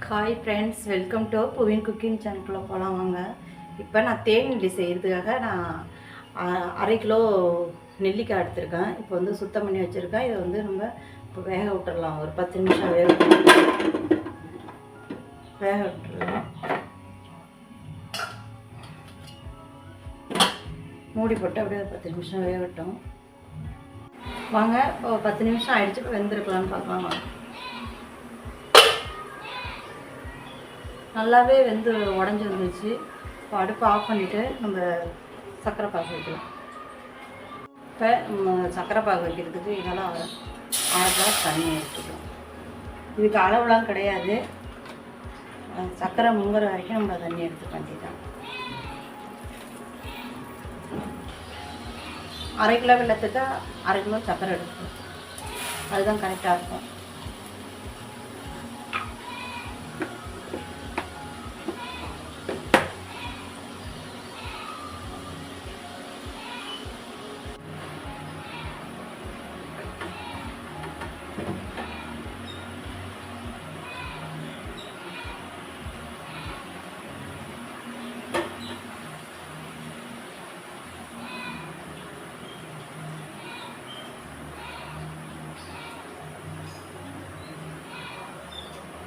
Hi friends, welcome to புவின் cooking சேனலுக்குள்ளே போகலாம் வாங்க. இப்போ நான் தேன் நெல்லி செய்கிறதுக்காக நான் 1/2 கிலோ நெல்லிக்காய் எடுத்திருக்கேன். இப்போ வந்து சுத்தம் பண்ணி வச்சுருக்கேன். இதை வந்து நம்ம இப்போ வேக விட்டுடலாம். ஒரு 10 நிமிஷம் வேக விட்டுடலாம். மூடி போட்டு அப்படியே 10 நிமிஷம் வேகட்டும் வாங்க. இப்போ 10 நிமிஷம் ஆகிடுச்சு. இப்போ வெந்திருக்கலான்னு பார்க்கலாம் வாங்க. நல்லாவே வெந்து உடஞ்சி வந்துச்சு. இப்போ அடுப்பை ஆஃப் பண்ணிவிட்டு நம்ம சர்க்கரை பாகு வைக்கலாம். இப்போ சர்க்கரை பாகு வைக்கிறதுக்கு இதெல்லாம் 1/2 கிளாஸ் தண்ணி எடுத்துக்கலாம். இதுக்கு அளவுலாம் கிடையாது. சர்க்கரை முங்குற வரைக்கும் நம்ம தண்ணி எடுத்து பண்ணிக்கலாம். 1/2 கிலோ வெல்லத்துக்கு 1/2 கிலோ சர்க்கரை எடுக்கணும். அதுதான் கரெக்டாக இருக்கும்.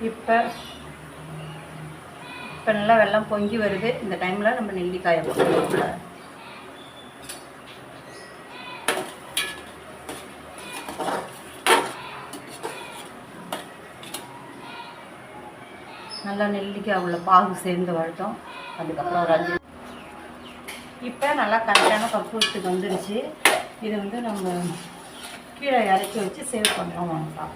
இப்போ நல்லா வெல்லம் பொங்கி வருது. இந்த டைமில் நம்ம நெல்லிக்காயை போட்டுக்கலாம். நல்லா நெல்லிக்காய் உள்ள பாகு சேர்ந்து வரட்டும். அதுக்கப்புறம் ஒரு 5 இப்போ நல்லா கரெக்டான பக்குவத்துக்கு வந்துடுச்சு. இதை வந்து நம்ம கீழே இறக்கி வச்சு சேவ் பண்ணுறோம் வாங்க.